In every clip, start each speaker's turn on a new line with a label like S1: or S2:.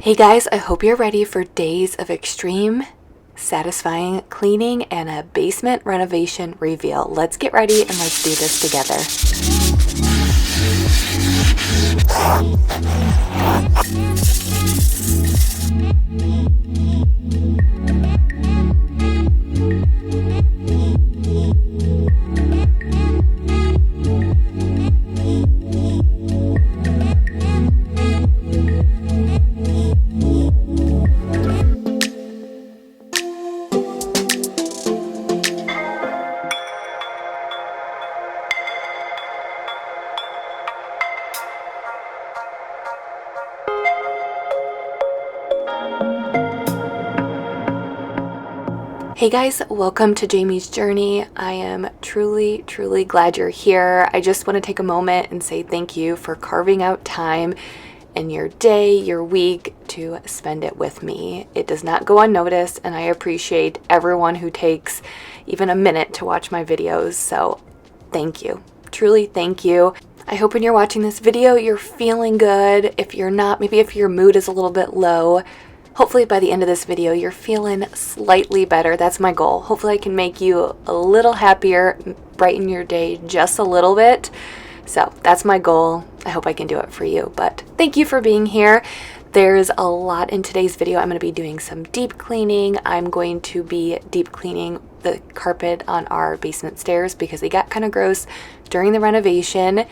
S1: Hey guys, I hope you're ready for days of extreme, satisfying cleaning and a basement renovation reveal. Let's get ready and let's do this together. Hey guys, welcome to Jamie's Journey. I am truly glad you're here. I just want to take a moment and say thank you for carving out time in your day, your week to spend it with me. It does not go unnoticed, and I appreciate everyone who takes even a minute to watch my videos. So thank you. Truly thank you. I hope when you're watching this video, you're feeling good. If you're not, maybe if your mood is a little bit low, hopefully by the end of this video, you're feeling slightly better. That's my goal. Hopefully I can make you a little happier, brighten your day just a little bit. So that's my goal. I hope I can do it for you. But thank you for being here. There's a lot in today's video. I'm going to be doing some deep cleaning. I'm going to be deep cleaning the carpet on our basement stairs because they got kind of gross during the renovation.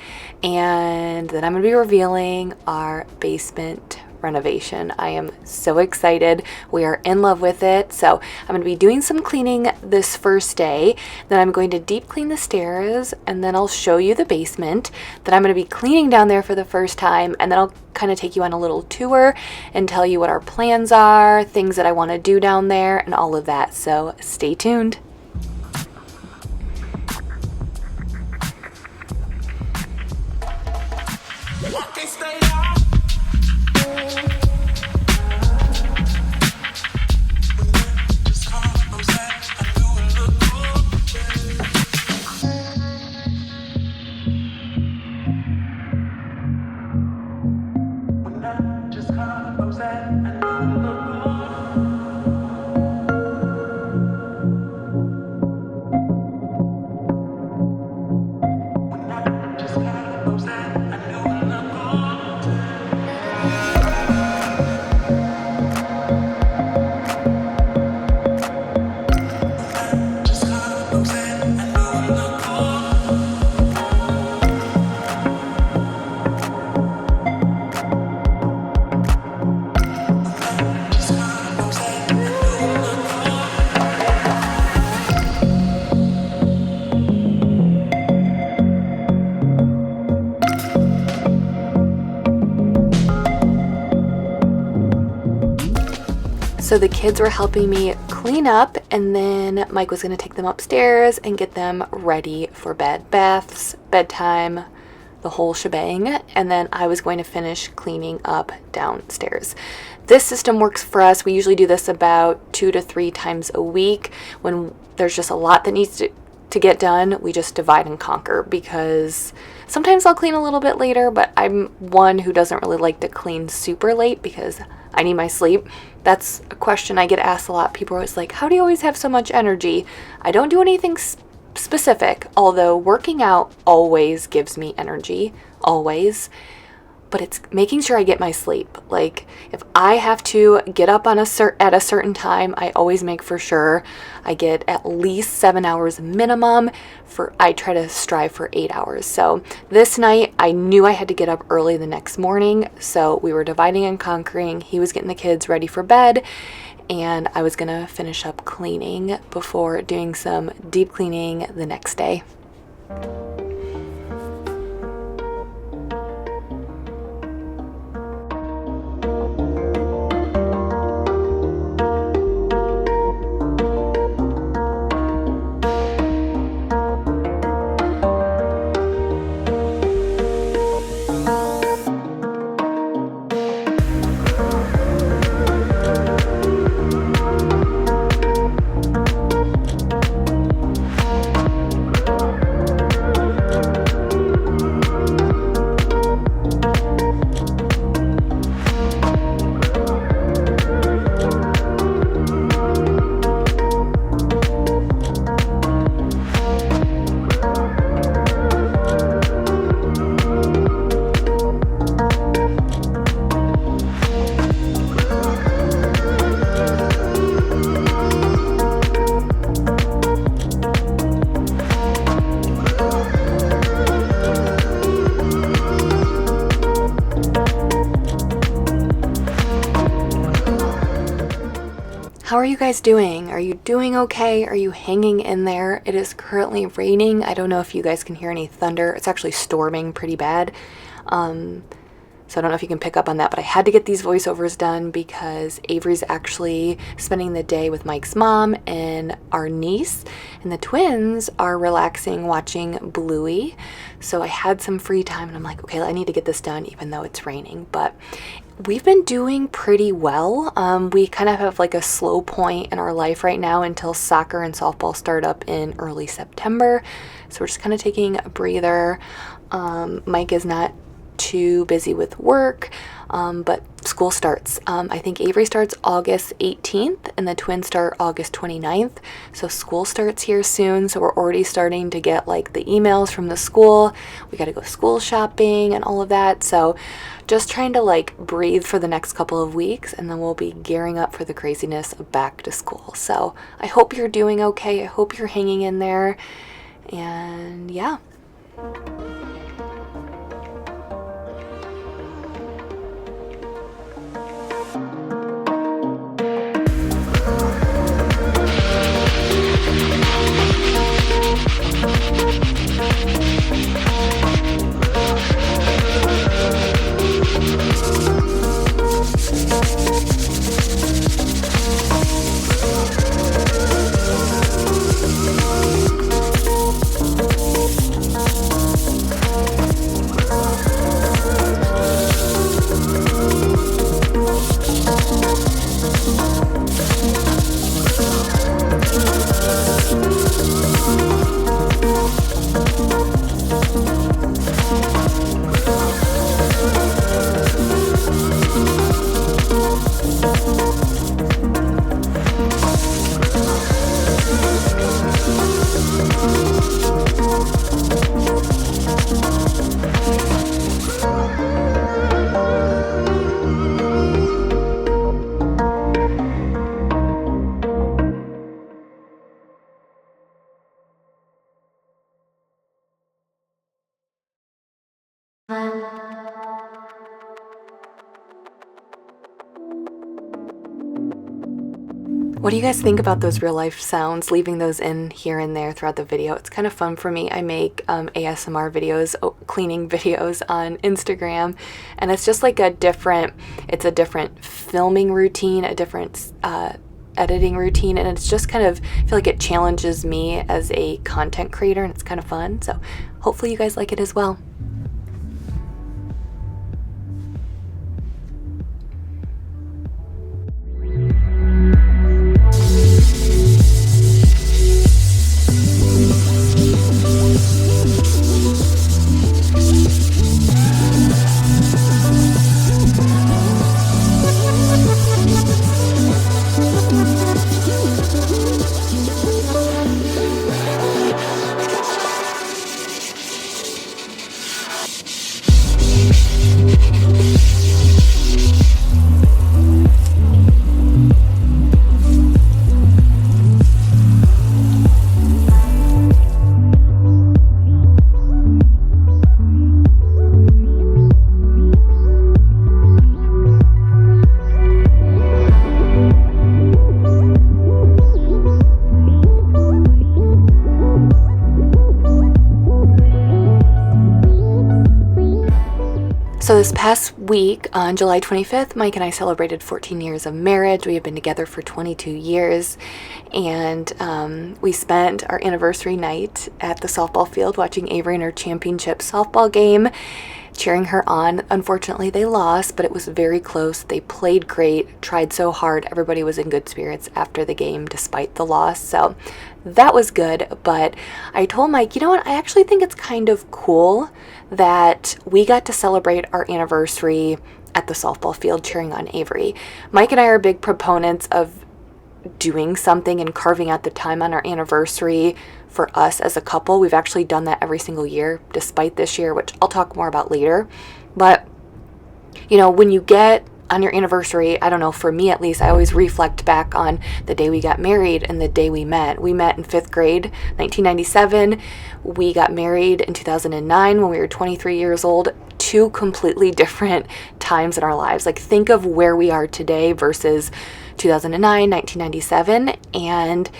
S1: And then I'm going to be revealing our basement renovation. I am so excited. We are in love with it. So I'm going to be doing some cleaning this first day. Then I'm going to deep clean the stairs, and then I'll show you the basement. Then I'm going to be cleaning down there for the first time, and then I'll kind of take you on a little tour and tell you what our plans are, things that I want to do down there, and all of that. So stay tuned. So the kids were helping me clean up, and then Mike was going to take them upstairs and get them ready for bed, baths, bedtime, the whole shebang. And then I was going to finish cleaning up downstairs. This system works for us. We usually do this about 2 to 3 times a week. When there's just a lot that needs to get done, we just divide and conquer, because sometimes I'll clean a little bit later, but I'm one who doesn't really like to clean super late because I need my sleep. That's a question I get asked a lot. People are always like, how do you always have so much energy? I don't do anything specific, although working out always gives me energy, always. But it's making sure I get my sleep. Like, if I have to get up on at a certain time, I always make for sure I get at least 7 hours minimum. I try to strive for 8 hours. So this night, I knew I had to get up early the next morning. So we were dividing and conquering. He was getting the kids ready for bed, and I was gonna finish up cleaning before doing some deep cleaning the next day. How are you guys doing? Are you doing okay? Are you hanging in there? It is currently raining. I don't know if you guys can hear any thunder. It's actually storming pretty bad. So I don't know if you can pick up on that, but I had to get these voiceovers done because Avery's actually spending the day with Mike's mom and our niece, and the twins are relaxing watching Bluey. So I had some free time and I'm like, okay, I need to get this done even though it's raining. But we've been doing pretty well. We kind of have like a slow point in our life right now until soccer and softball start up in early September. So we're just kind of taking a breather. Mike is not too busy with work, but school starts. I think Avery starts August 18th and the twins start August 29th. So school starts here soon. So we're already starting to get like the emails from the school. We got to go school shopping and all of that. So just trying to like breathe for the next couple of weeks, and then we'll be gearing up for the craziness of back to school. So I hope you're doing okay. I hope you're hanging in there. And yeah. What do you guys think about those real life sounds? Leaving those in here and there throughout the video. It's kind of fun for me. I make ASMR videos, cleaning videos on Instagram, and it's just like a different filming routine, a different editing routine, and it's just kind of, I feel like it challenges me as a content creator, and it's kind of fun. So hopefully you guys like it as well. So this past week, on July 25th, Mike and I celebrated 14 years of marriage. We have been together for 22 years, and we spent our anniversary night at the softball field watching Avery in her championship softball game, cheering her on. Unfortunately, they lost, but it was very close. They played great, tried so hard. Everybody was in good spirits after the game despite the loss, so that was good. But I told Mike, you know what, I actually think it's kind of cool that we got to celebrate our anniversary at the softball field cheering on Avery. Mike and I are big proponents of doing something and carving out the time on our anniversary for us as a couple. We've actually done that every single year, despite this year, which I'll talk more about later. But, you know, when you get on your anniversary, I don't know, for me at least, I always reflect back on the day we got married and the day we met. We met in 5th grade, 1997. We got married in 2009 when we were 23 years old. Two completely different times in our lives. Like, think of where we are today versus 2009, 1997, and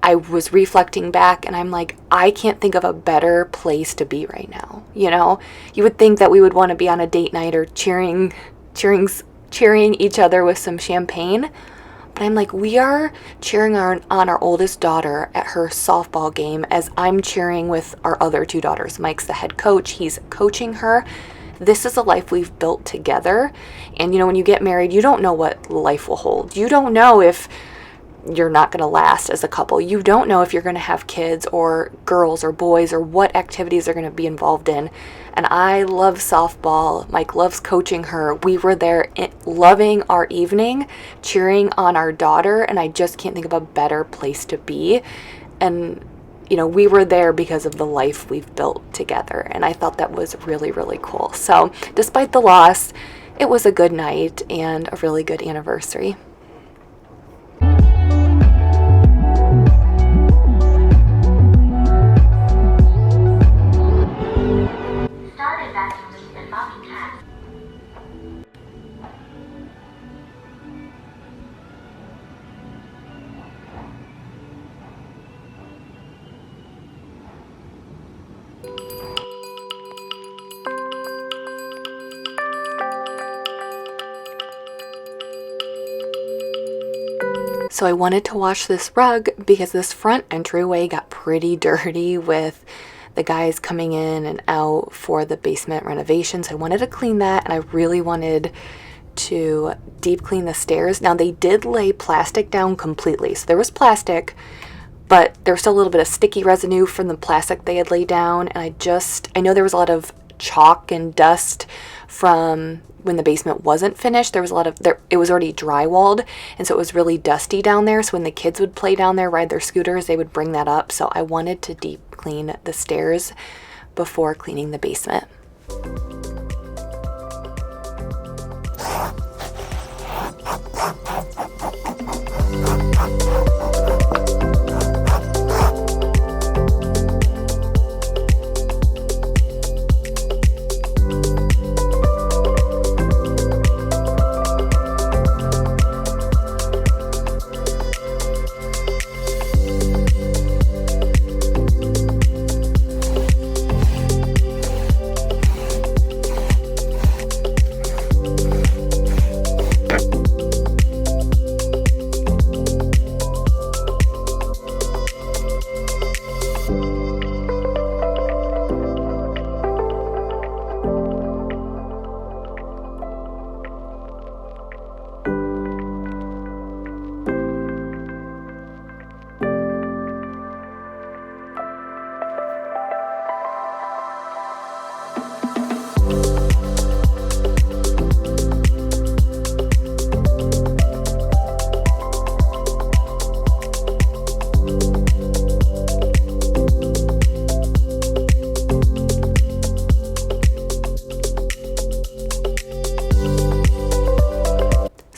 S1: I was reflecting back and I'm like, I can't think of a better place to be right now. You know, you would think that we would want to be on a date night or cheering each other with some champagne. But I'm like, we are cheering on our oldest daughter at her softball game as I'm cheering with our other two daughters. Mike's the head coach. He's coaching her. This is a life we've built together. And, you know, when you get married, you don't know what life will hold. You don't know if you're not going to last as a couple. You don't know if you're going to have kids or girls or boys or what activities they're going to be involved in. And I love softball. Mike loves coaching her. We were there loving our evening, cheering on our daughter, and I just can't think of a better place to be. And, you know, we were there because of the life we've built together. And I thought that was really, really cool. So despite the loss, it was a good night and a really good anniversary. So I wanted to wash this rug because this front entryway got pretty dirty with the guys coming in and out for the basement renovation. So I wanted to clean that, and I really wanted to deep clean the stairs. Now they did lay plastic down completely. So there was plastic, but there was still a little bit of sticky residue from the plastic they had laid down. And I know there was a lot of chalk and dust from when the basement wasn't finished. There was a lot of it was already drywalled, and so it was really dusty down there. So when the kids would play down there, ride their scooters, they would bring that up. So I wanted to deep clean the stairs before cleaning the basement.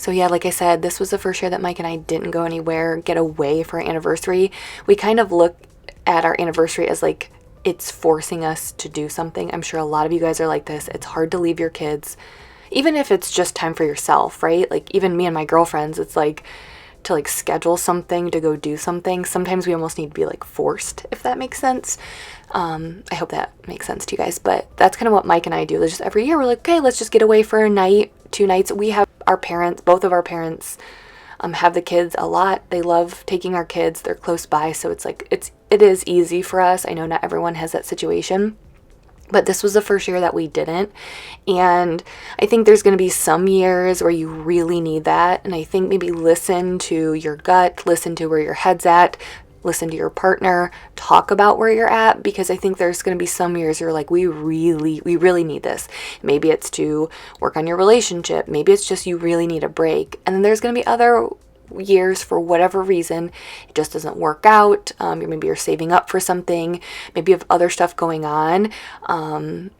S1: So yeah, like I said, this was the first year that Mike and I didn't go anywhere, get away for our anniversary. We kind of look at our anniversary as like it's forcing us to do something. I'm sure a lot of you guys are like this. It's hard to leave your kids, even if it's just time for yourself, right? Like even me and my girlfriends, it's like to like schedule something to go do something. Sometimes we almost need to be like forced, if that makes sense. I hope that makes sense to you guys, but that's kind of what Mike and I do. It's just every year we're like, okay, let's just get away for a night, 2 nights. We have our parents, both of our parents, have the kids a lot. They love taking our kids. They're close by, so it's like it is easy for us. I know not everyone has that situation, but this was the first year that we didn't. And I think there's going to be some years where you really need that. And I think maybe listen to your gut, listen to where your head's at, listen to your partner, talk about where you're at, because I think there's going to be some years you're like, we really need this. Maybe it's to work on your relationship. Maybe it's just you really need a break. And then there's going to be other years, for whatever reason, it just doesn't work out. Maybe you're saving up for something. Maybe you have other stuff going on.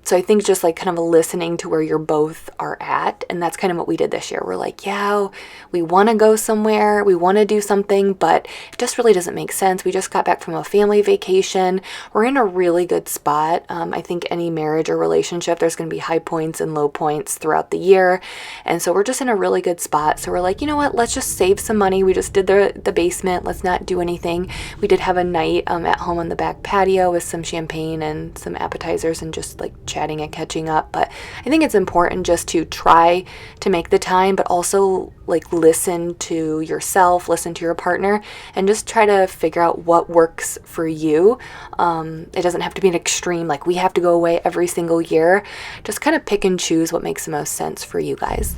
S1: So I think just like kind of listening to where you're both are at. And that's kind of what we did this year. We're like, yeah, we want to go somewhere. We want to do something, but it just really doesn't make sense. We just got back from a family vacation. We're in a really good spot. I think any marriage or relationship, there's going to be high points and low points throughout the year. And so we're just in a really good spot. So we're like, you know what? Let's just save some money. We just did the basement. Let's not do anything. We did have a night at home on the back patio with some champagne and some appetizers and just like chatting and catching up. But I think it's important just to try to make the time, but also like listen to yourself, listen to your partner, and just try to figure out what works for you. It doesn't have to be an extreme, like we have to go away every single year. Just kind of pick and choose what makes the most sense for you guys.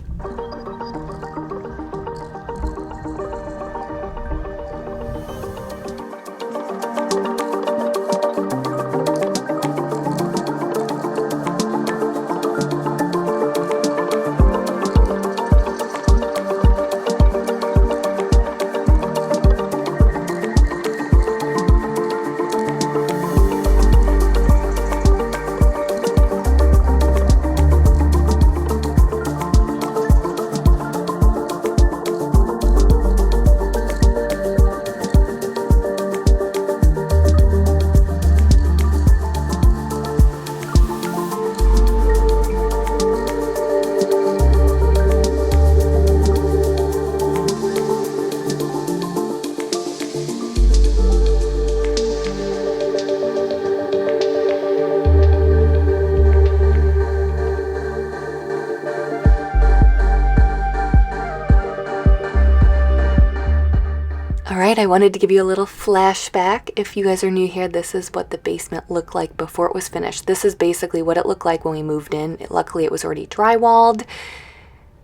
S1: Alright, I wanted to give you a little flashback. If you guys are new here, this is what the basement looked like before it was finished. This is basically what it looked like when we moved in. Luckily, it was already drywalled.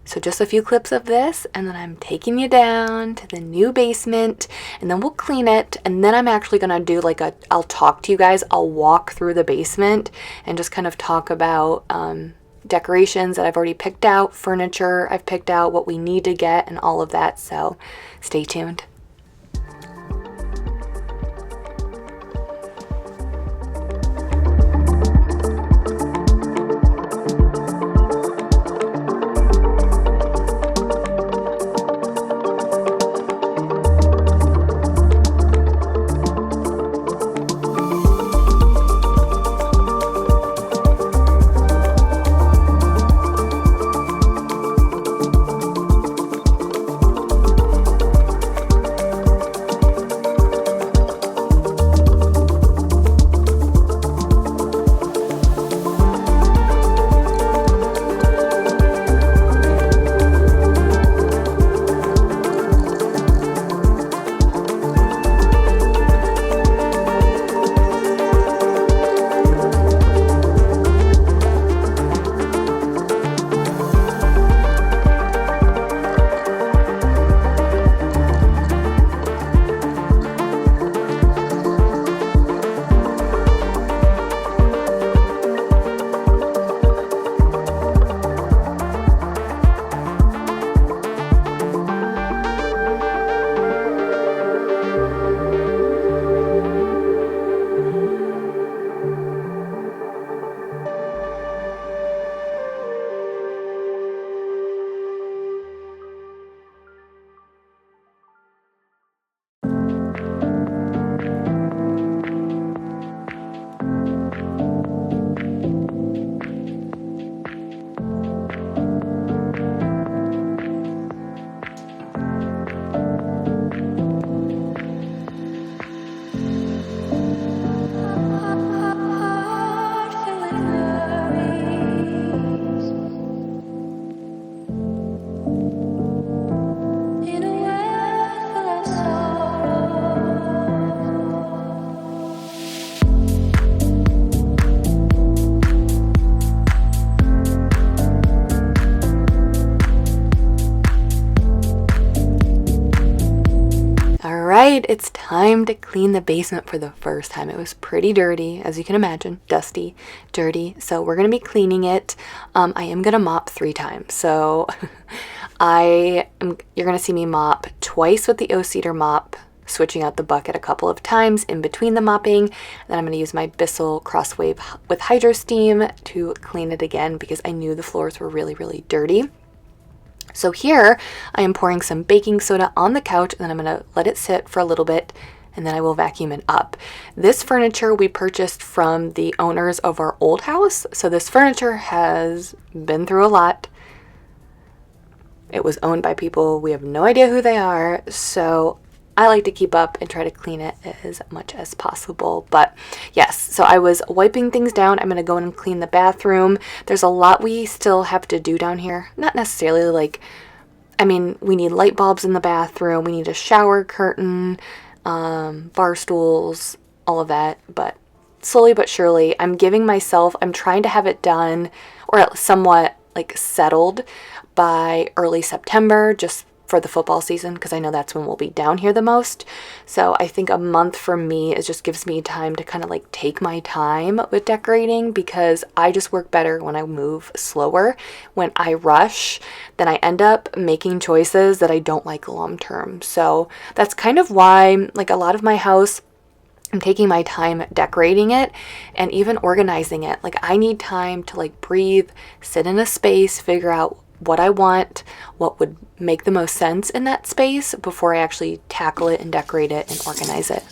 S1: So just a few clips of this, and then I'm taking you down to the new basement, and then we'll clean it, and then I'm actually going to do like I'll talk to you guys. I'll walk through the basement and just kind of talk about decorations that I've already picked out, furniture I've picked out, what we need to get, and all of that. So stay tuned. Alright, it's time to clean the basement for the first time. It was pretty dirty, as you can imagine, dusty, dirty. So we're going to be cleaning it. I am going to mop 3 times. So you're going to see me mop twice with the O-Cedar mop, switching out the bucket a couple of times in between the mopping. Then I'm going to use my Bissell Crosswave with Hydro Steam to clean it again because I knew the floors were really, really dirty. So here I am pouring some baking soda on the couch, and then I'm going to let it sit for a little bit, and then I will vacuum it up. This furniture we purchased from the owners of our old house. So this furniture has been through a lot. It was owned by people. We have no idea who they are. So I like to keep up and try to clean it as much as possible. But yes, so I was wiping things down. I'm going to go in and clean the bathroom. There's a lot we still have to do down here. Not necessarily like, I mean, we need light bulbs in the bathroom. We need a shower curtain, bar stools, all of that. But slowly but surely, I'm trying to have it done or somewhat like settled by early September, just for the football season, because I know that's when we'll be down here the most. So I think a month for me just gives me time to kind of like take my time with decorating, because I just work better when I move slower. When I rush, then I end up making choices that I don't like long term. So that's kind of why like a lot of my house, I'm taking my time decorating it and even organizing it. Like I need time to like breathe, sit in a space, figure out what I want, what would make the most sense in that space before I actually tackle it and decorate it and organize it.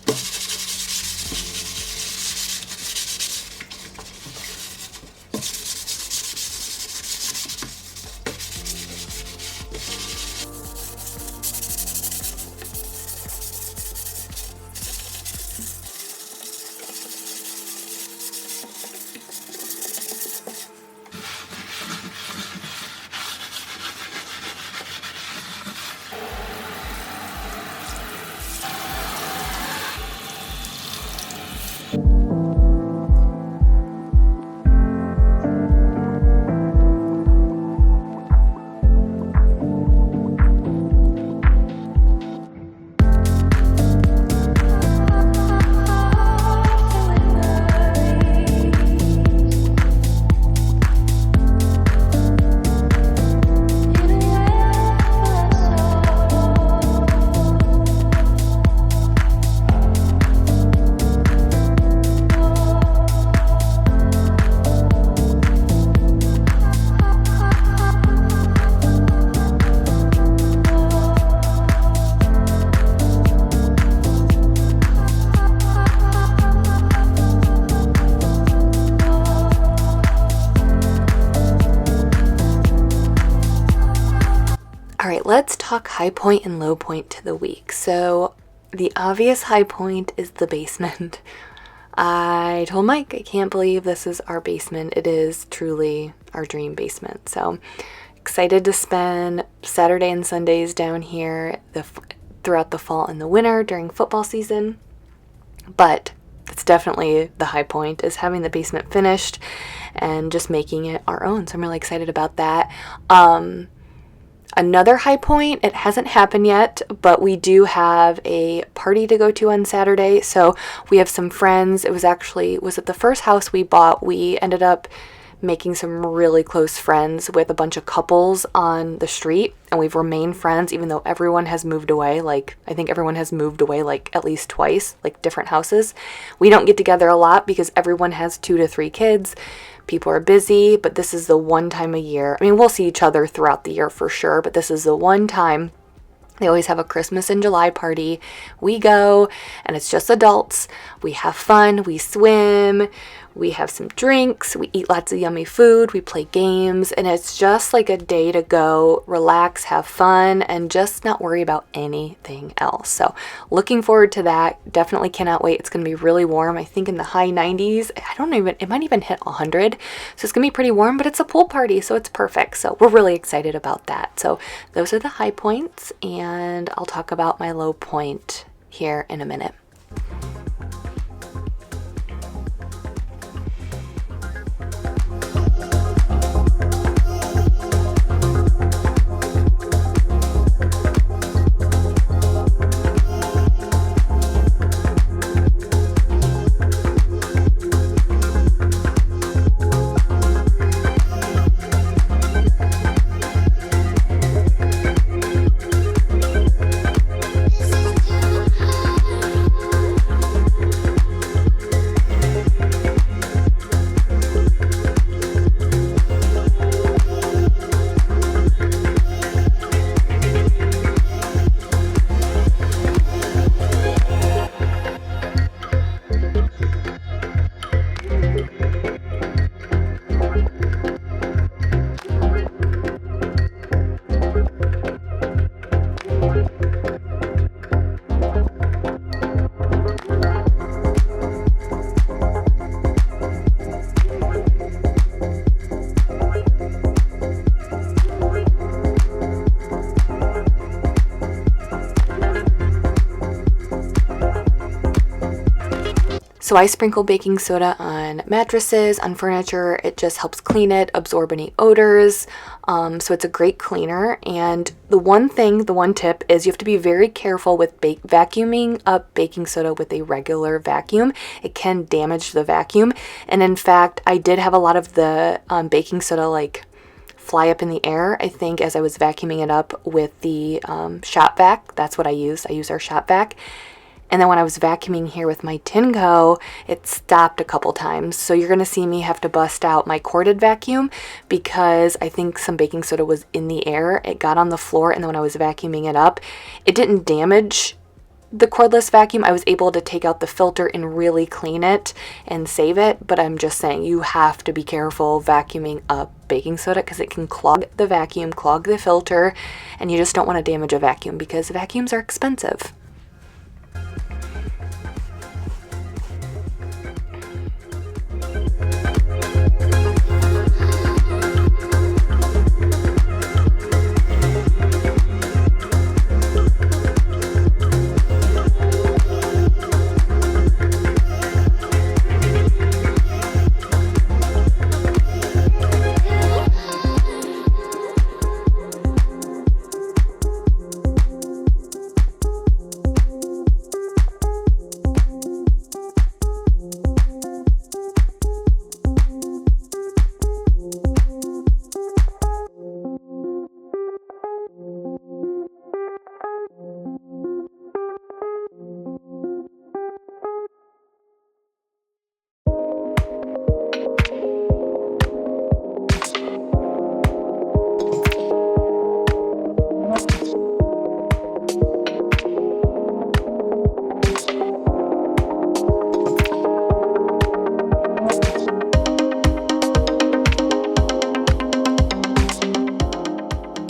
S1: All right, let's talk high point and low point to the week. So the obvious high point is the basement. I told Mike, I can't believe this is our basement. It is truly our dream basement. So excited to spend Saturday and Sundays down here throughout the fall and the winter during football season. But it's definitely the high point is having the basement finished and just making it our own. So I'm really excited about that. Another high point, it hasn't happened yet, but we do have a party to go to on Saturday. So we have some friends. Was it the first house we bought? We ended up making some really close friends with a bunch of couples on the street, and we've remained friends even though everyone has moved away. Like, I think everyone has moved away like at least twice, like different houses. We don't get together a lot because everyone has 2 to 3 kids. People are busy, but this is the one time a year. I mean, we'll see each other throughout the year for sure, but this is the one time. They always have a Christmas in July party. We go, and it's just adults. We have fun. We swim. We have some drinks. We eat lots of yummy food. We play games. And it's just like a day to go, relax, have fun, and just not worry about anything else. So looking forward to that. Definitely cannot wait. It's going to be really warm. I think in the high 90s. It might even hit 100. So it's going to be pretty warm, but it's a pool party, so it's perfect. So we're really excited about that. So those are the high points, and I'll talk about my low point here in a minute. So I sprinkle baking soda on mattresses, on furniture. It just helps clean it, absorb any odors. So it's a great cleaner. And the one tip is you have to be very careful with vacuuming up baking soda with a regular vacuum. It can damage the vacuum. And in fact, I did have a lot of the baking soda like fly up in the air, I think, as I was vacuuming it up with the shop vac. That's what I use. I use our shop vac. And then when I was vacuuming here with my Tingo, it stopped a couple times. So you're going to see me have to bust out my corded vacuum because I think some baking soda was in the air. It got on the floor, and then when I was vacuuming it up, it didn't damage the cordless vacuum. I was able to take out the filter and really clean it and save it. But I'm just saying, you have to be careful vacuuming up baking soda because it can clog the vacuum, clog the filter, and you just don't want to damage a vacuum because vacuums are expensive.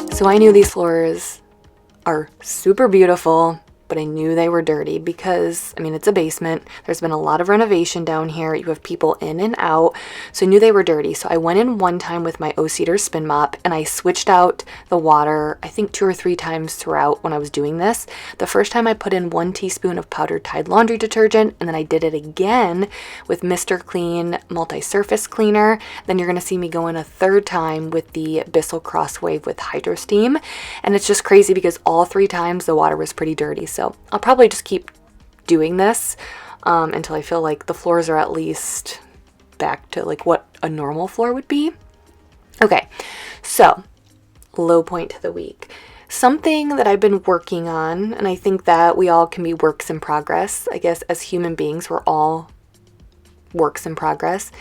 S1: So I knew these floors are super beautiful, but I knew they were dirty because, I mean, it's a basement. There's been a lot of renovation down here. You have people in and out. So I knew they were dirty. So I went in one time with my O-Cedar spin mop and I switched out the water, I think 2 or 3 times throughout when I was doing this. The first time I put in 1 teaspoon of powdered Tide laundry detergent, and then I did it again with Mr. Clean multi-surface cleaner. Then you're going to see me go in a 3rd time with the Bissell Crosswave with Hydro Steam. And it's just crazy because all 3 times the water was pretty dirty. So I'll probably just keep doing this until I feel like the floors are at least back to like what a normal floor would be. Okay, so low point of the week. Something that I've been working on, and I think that we all can be works in progress. I guess as human beings, we're all works in progress.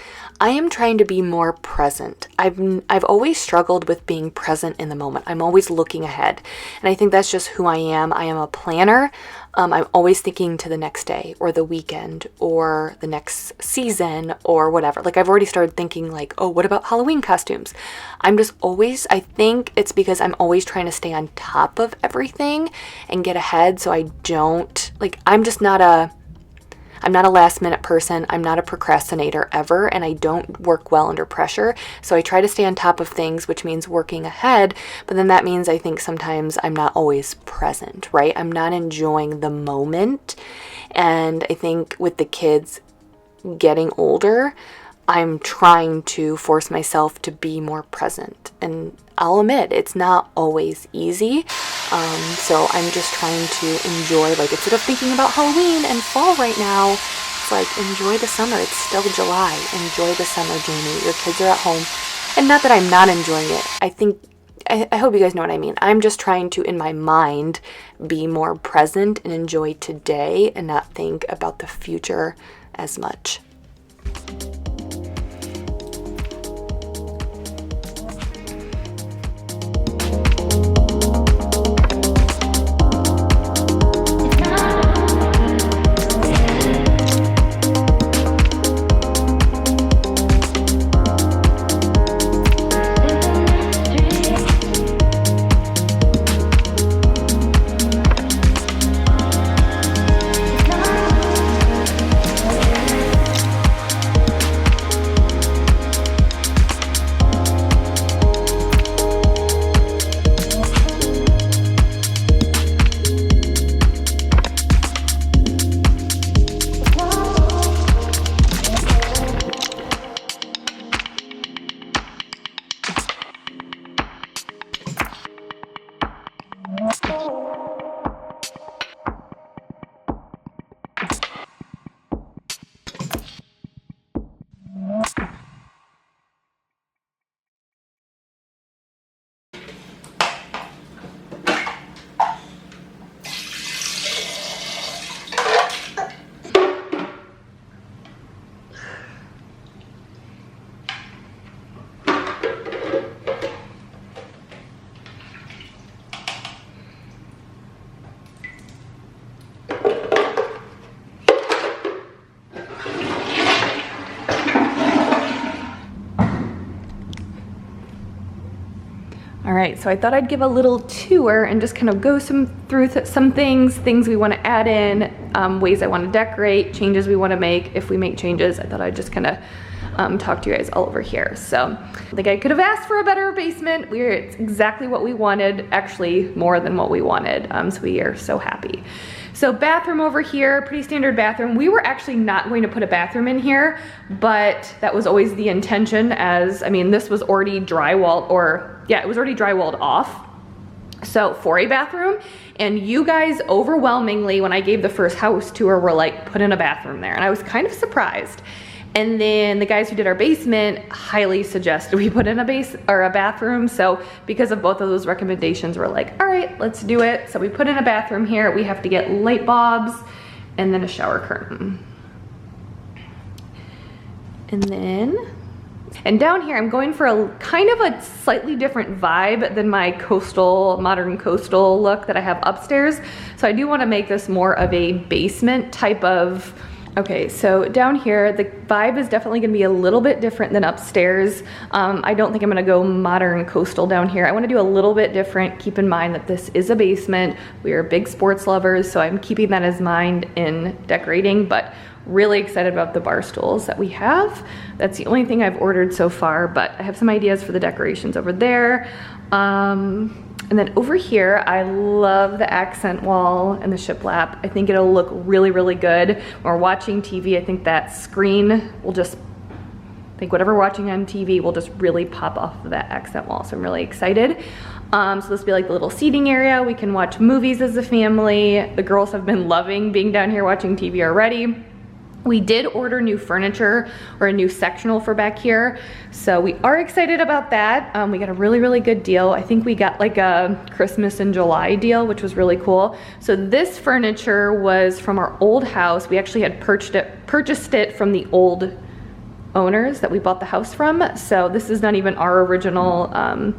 S1: I am trying to be more present. I've always struggled with being present in the moment. I'm always looking ahead. And I think that's just who I am. I am a planner. I'm always thinking to the next day or the weekend or the next season or whatever. Like I've already started thinking like, oh, what about Halloween costumes? I'm just always, I think it's because I'm always trying to stay on top of everything and get ahead. So I don't, like, I'm not a last minute person. I'm not a procrastinator ever, and I don't work well under pressure. So I try to stay on top of things, which means working ahead. But then that means I think sometimes I'm not always present, right? I'm not enjoying the moment. And I think with the kids getting older, I'm trying to force myself to be more present. And I'll admit, it's not always easy. So I'm just trying to enjoy, like, instead of thinking about Halloween and fall right now, it's like, enjoy the summer. It's still July. Enjoy the summer, Jamie. Your kids are at home. And not that I'm not enjoying it. I hope you guys know what I mean. I'm just trying to, in my mind, be more present and enjoy today and not think about the future as much. All right, so I thought I'd give a little tour and just kind of go through some things we want to add in, ways I want to decorate, changes we want to make. If we make changes, I thought I'd just kind of talk to you guys all over here. So I think I could have asked for a better basement. It's exactly what we wanted, actually more than what we wanted. So we are so happy. So bathroom over here, pretty standard bathroom. We were actually not going to put a bathroom in here, but that was always the intention, as, I mean, this was already drywalled, or yeah, it was already drywalled off. So for a bathroom, and you guys overwhelmingly, when I gave the first house tour, were like, put in a bathroom there. And I was kind of surprised. And then the guys who did our basement highly suggested we put in a bathroom. So because of both of those recommendations, we're like, all right, let's do it. So we put in a bathroom here. We have to get light bulbs and then a shower curtain. And down here, I'm going for a kind of a slightly different vibe than my modern coastal look that I have upstairs. So I do want to make this more of a basement type of. Okay, so down here, the vibe is definitely gonna be a little bit different than upstairs. I don't think I'm gonna go modern coastal down here. I wanna do a little bit different. Keep in mind that this is a basement. We are big sports lovers, so I'm keeping that as mind in decorating, but really excited about the bar stools that we have. That's the only thing I've ordered so far, but I have some ideas for the decorations over there. And then over here, I love the accent wall and the shiplap. I think it'll look really, really good. When we're watching TV, I think that screen will just, I think whatever we're watching on TV will just really pop off of that accent wall. So I'm really excited. So this will be like the little seating area. We can watch movies as a family. The girls have been loving being down here watching TV already. We did order new furniture, or a new sectional for back here. So we are excited about that. We got a really, really good deal. I think we got like a Christmas in July deal, which was really cool. So this furniture was from our old house. We actually had purchased it from the old owners that we bought the house from. So this is not even our original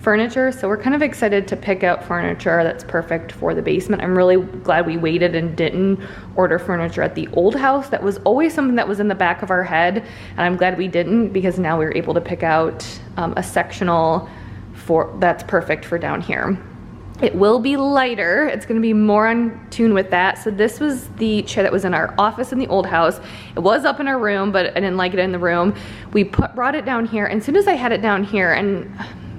S1: furniture, so we're kind of excited to pick out furniture that's perfect for the basement. I'm really glad we waited and didn't order furniture at the old house. That was always something that was in the back of our head, and I'm glad we didn't, because now we're able to pick out a sectional that's perfect for down here. It will be lighter. It's gonna be more on tune with that. So this was the chair that was in our office in the old house. It was up in our room, but I didn't like it in the room. We brought it down here, and as soon as I had it down here, and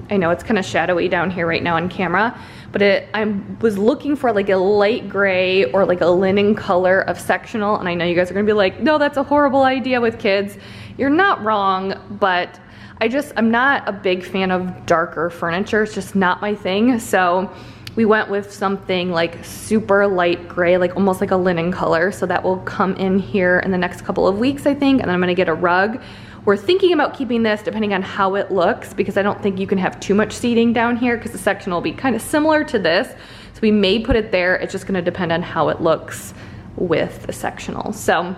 S1: I know it's kind of shadowy down here right now on camera, but I was looking for like a light gray or like a linen color of sectional, and I know you guys are gonna be like, no, that's a horrible idea with kids. You're not wrong, but I'm not a big fan of darker furniture. It's just not my thing. So we went with something like super light gray, like almost like a linen color. So that will come in here in the next couple of weeks, I think, and then I'm gonna get a rug. We're thinking about keeping this depending on how it looks, because I don't think you can have too much seating down here, because the section will be kind of similar to this. So we may put it there. It's just gonna depend on how it looks with the sectional. So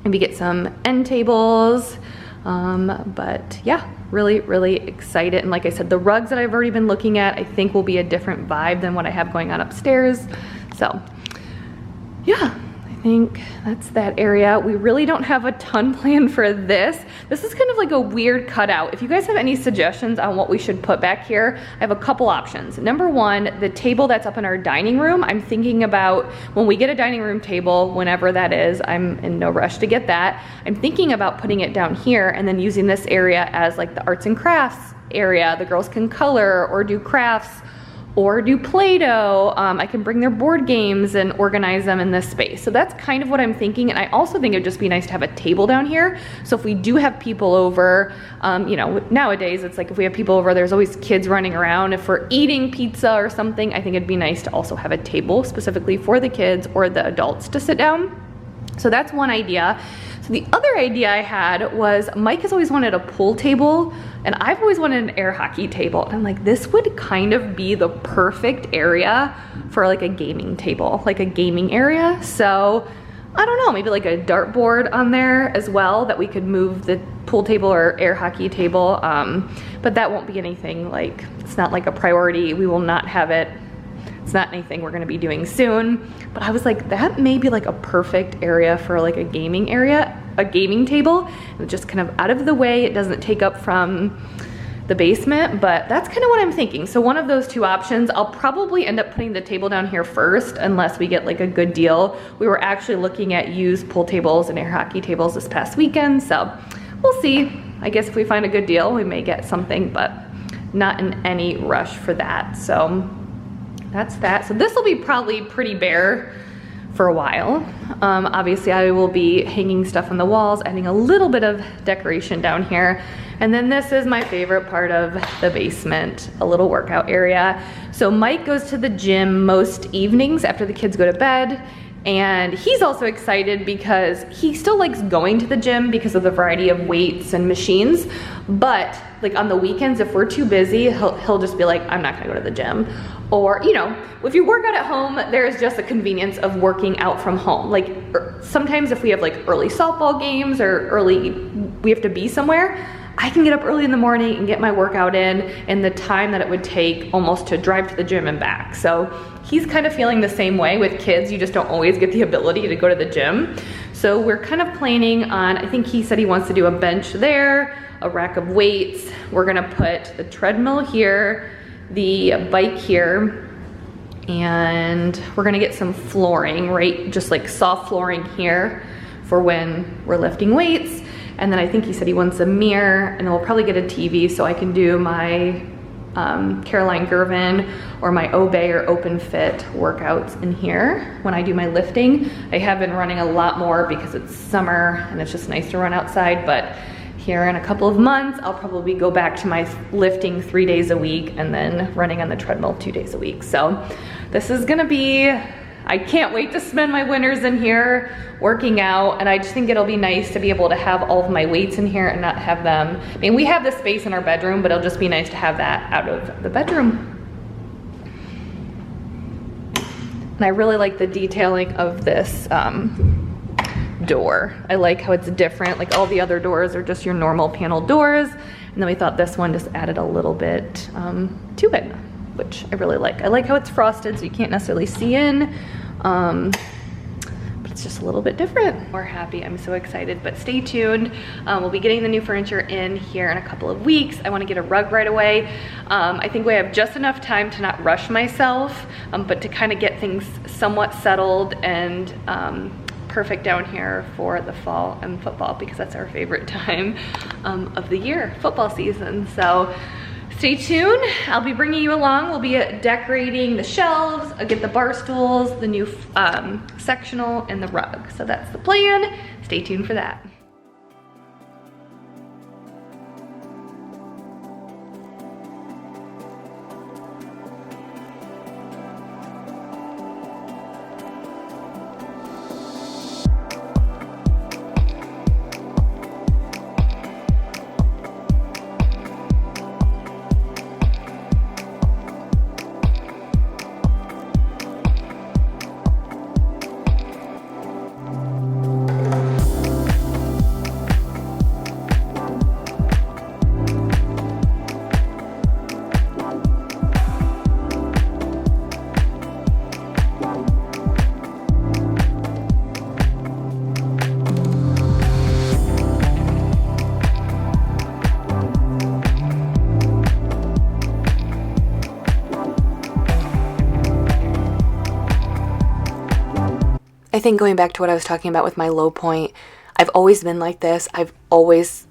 S1: maybe get some end tables, but yeah, really, really excited. And like I said, the rugs that I've already been looking at, I think will be a different vibe than what I have going on upstairs. So yeah. I think that's that area. We really don't have a ton planned for this. This is kind of like a weird cutout. If you guys have any suggestions on what we should put back here, I have a couple options. Number one, the table that's up in our dining room, I'm thinking about when we get a dining room table, whenever that is, I'm in no rush to get that. I'm thinking about putting it down here and then using this area as like the arts and crafts area. The girls can color or do crafts or do Play-Doh. I can bring their board games and organize them in this space. So that's kind of what I'm thinking. And I also think it'd just be nice to have a table down here. So if we do have people over, you know, nowadays it's like if we have people over, there's always kids running around. If we're eating pizza or something, I think it'd be nice to also have a table specifically for the kids or the adults to sit down. So that's one idea. So the other idea I had was Mike has always wanted a pool table, and I've always wanted an air hockey table. And I'm like, this would kind of be the perfect area for like a gaming table, like a gaming area. So I don't know, maybe like a dartboard on there as well that we could move the pool table or air hockey table. But that won't be anything like, it's not like a priority. We will not have it. It's not anything we're gonna be doing soon. But I was like, that may be like a perfect area for like a gaming area, a gaming table. And just kind of out of the way. It doesn't take up from the basement, but that's kind of what I'm thinking. So one of those two options, I'll probably end up putting the table down here first unless we get like a good deal. We were actually looking at used pool tables and air hockey tables this past weekend, so we'll see. I guess if we find a good deal, we may get something, but not in any rush for that. So that's that. So this will be probably pretty bare for a while. Obviously I will be hanging stuff on the walls, adding a little bit of decoration down here. And then this is my favorite part of the basement, a little workout area. So Mike goes to the gym most evenings after the kids go to bed. And he's also excited because he still likes going to the gym because of the variety of weights and machines. But like on the weekends, if we're too busy, he'll just be like, I'm not gonna go to the gym. Or, you know, if you work out at home, there's just a convenience of working out from home. Like sometimes if we have like early softball games or we have to be somewhere, I can get up early in the morning and get my workout in the time that it would take almost to drive to the gym and back. So he's kind of feeling the same way with kids. You just don't always get the ability to go to the gym. So we're kind of planning on, I think he said he wants to do a bench there, a rack of weights. We're gonna put the treadmill here, the bike here, and we're gonna get some flooring, right? Just like soft flooring here for when we're lifting weights. And then I think he said he wants a mirror, and then we'll probably get a TV so I can do my Caroline Gervin or my Obey or Open Fit workouts in here when I do my lifting. I have been running a lot more because it's summer and it's just nice to run outside, but here in a couple of months, I'll probably go back to my lifting 3 days a week and then running on the treadmill 2 days a week. So this is gonna be, I can't wait to spend my winters in here working out, and I just think it'll be nice to be able to have all of my weights in here and not have them. I mean, we have the space in our bedroom, but it'll just be nice to have that out of the bedroom. And I really like the detailing of this door. I like how it's different. Like all the other doors are just your normal panel doors, and then we thought this one just added a little bit to it, which I really like. I like how it's frosted so you can't necessarily see in, but it's just a little bit different. We're happy, I'm so excited, but stay tuned. We'll be getting the new furniture in here in a couple of weeks. I wanna get a rug right away. I think we have just enough time to not rush myself, but to kind of get things somewhat settled and perfect down here for the fall and football, because that's our favorite time of the year, football season. So stay tuned. I'll be bringing you along. We'll be decorating the shelves. I'll get the bar stools, the new sectional, and the rug. So that's the plan. Stay tuned for that. I think going back to what I was talking about with my low point, I've always been like this. I've always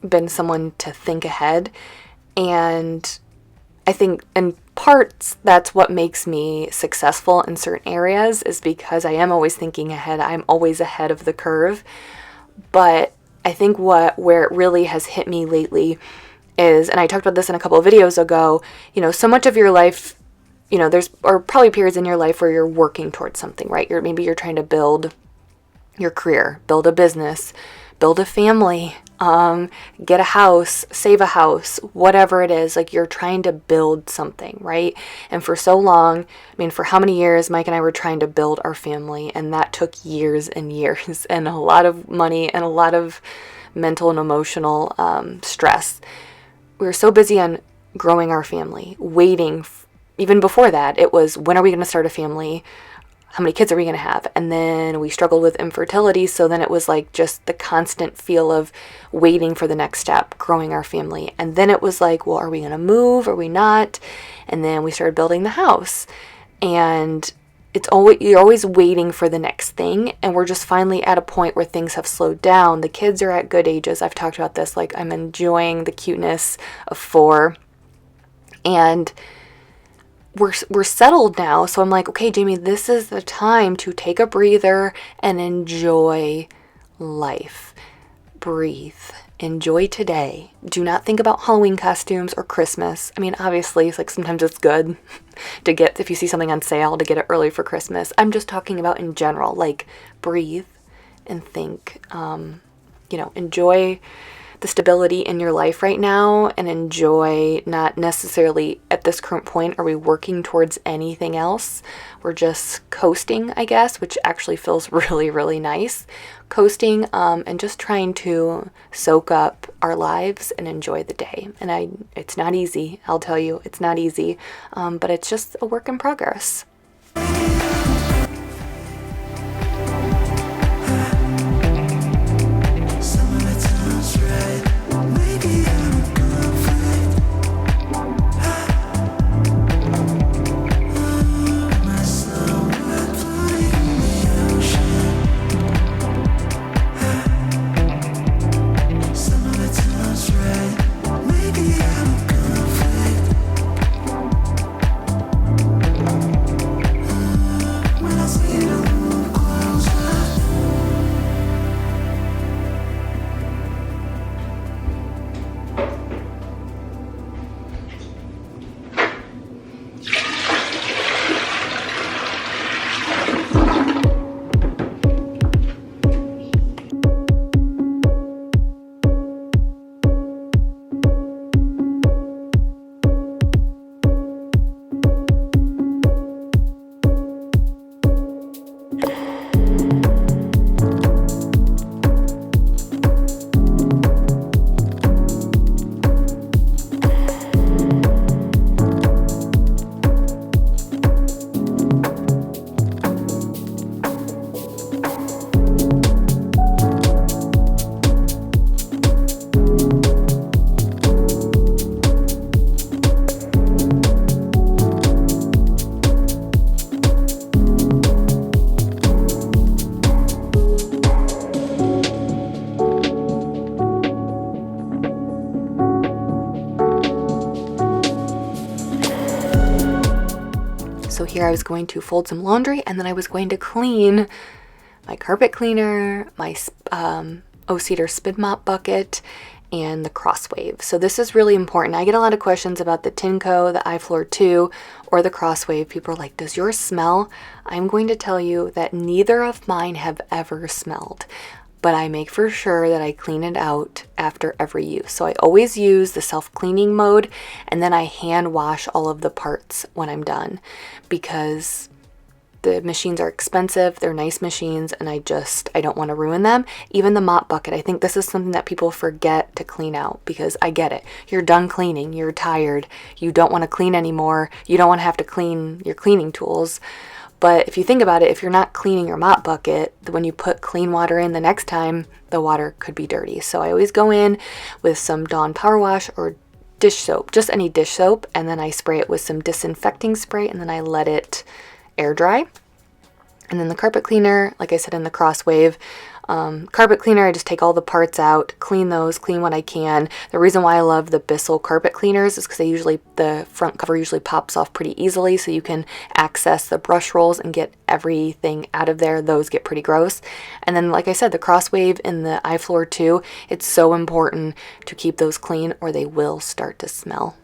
S1: been someone to think ahead. And I think in parts that's what makes me successful in certain areas, is because I am always thinking ahead. I'm always ahead of the curve. But I think where it really has hit me lately is, and I talked about this in a couple of videos ago, so much of your life, there's probably periods in your life where you're working towards something, right? Maybe you're trying to build your career, build a business, build a family, get a house, save a house, whatever it is, like you're trying to build something, right? And for so long, for how many years Mike and I were trying to build our family, and that took years and years and a lot of money and a lot of mental and emotional stress. We were so busy on growing our family, waiting. Even before that, it was, when are we going to start a family? how many kids are we going to have? And then we struggled with infertility. So then it was like just the constant feel of waiting for the next step, growing our family. And then it was like, well, are we going to move? Are we not? And then we started building the house. And you're always waiting for the next thing. And we're just finally at a point where things have slowed down. The kids are at good ages. I've talked about this. Like, I'm enjoying the cuteness of 4. And we're settled now. So I'm like, okay, Jamie, this is the time to take a breather and enjoy life. Breathe. Enjoy today. Do not think about Halloween costumes or Christmas. I mean, obviously, it's like sometimes it's good to get, if you see something on sale, to get it early for Christmas. I'm just talking about in general, like, breathe and think. Enjoy the stability in your life right now, and enjoy, not necessarily at this current point are we working towards anything else. We're just coasting, I guess, which actually feels really, really nice. Coasting and just trying to soak up our lives and enjoy the day. And it's not easy, I'll tell you, it's not easy, but it's just a work in progress. So here I was going to fold some laundry, and then I was going to clean my carpet cleaner, my O-Cedar Spin Mop bucket, and the Crosswave. So this is really important. I get a lot of questions about the Tinco, the iFloor 2, or the Crosswave. People are like, does yours smell? I'm going to tell you that neither of mine have ever smelled, but I make for sure that I clean it out after every use. So I always use the self-cleaning mode, and then I hand wash all of the parts when I'm done, because the machines are expensive, they're nice machines, and I don't want to ruin them. Even the mop bucket, I think this is something that people forget to clean out, because I get it. You're done cleaning, you're tired, you don't want to clean anymore, you don't want to have to clean your cleaning tools. But if you think about it, if you're not cleaning your mop bucket, when you put clean water in the next time, the water could be dirty. So I always go in with some Dawn Power Wash or dish soap, just any dish soap, and then I spray it with some disinfecting spray, and then I let it air dry. And then the carpet cleaner, like I said, in the Crosswave, carpet cleaner, I just take all the parts out, clean those, clean what I can. The reason why I love the Bissell carpet cleaners is because the front cover usually pops off pretty easily, so you can access the brush rolls and get everything out of there. Those get pretty gross. And then, like I said, the Crosswave and the iFloor 2, it's so important to keep those clean or they will start to smell.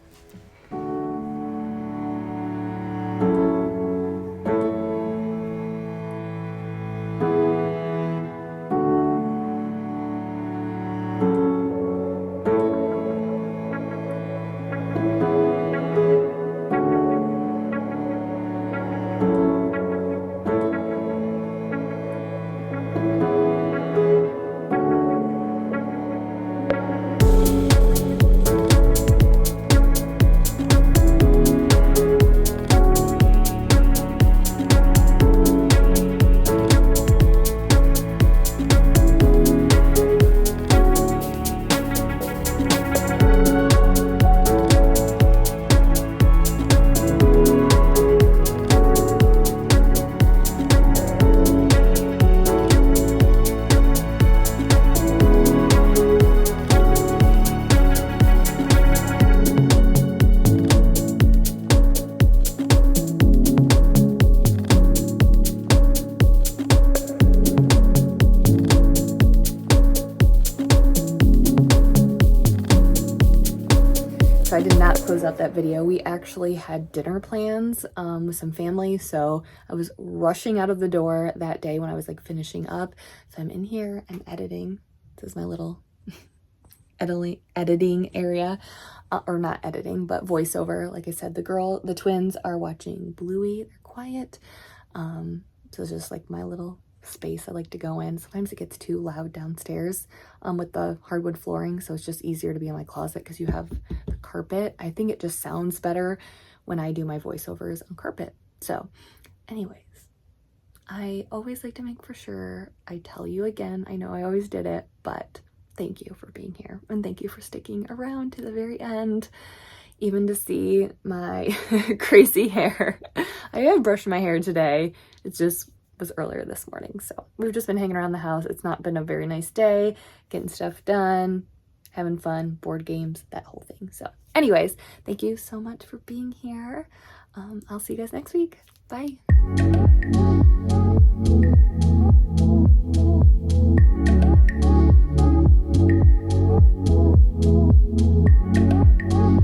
S1: close out that video, we actually had dinner plans with some family, so I was rushing out of the door that day when I was like finishing up. So I'm in here, I'm editing. This is my little editing area, or not editing, but voiceover. Like I said, the twins are watching Bluey. They're quiet. So it's just like my little space I like to go in. Sometimes it gets too loud downstairs with the hardwood flooring, so it's just easier to be in my closet because you have the carpet. I think it just sounds better when I do my voiceovers on carpet. So anyways, I always like to make for sure I tell you again. I know I always did it, but thank you for being here, and thank you for sticking around to the very end, even to see my crazy hair. I have brushed my hair today. It just was earlier this morning, so we've just been hanging around the house. It's not been a very nice day, getting stuff done, having fun, board games, that whole thing. So anyways, thank you so much for being here. I'll see you guys next week. Bye.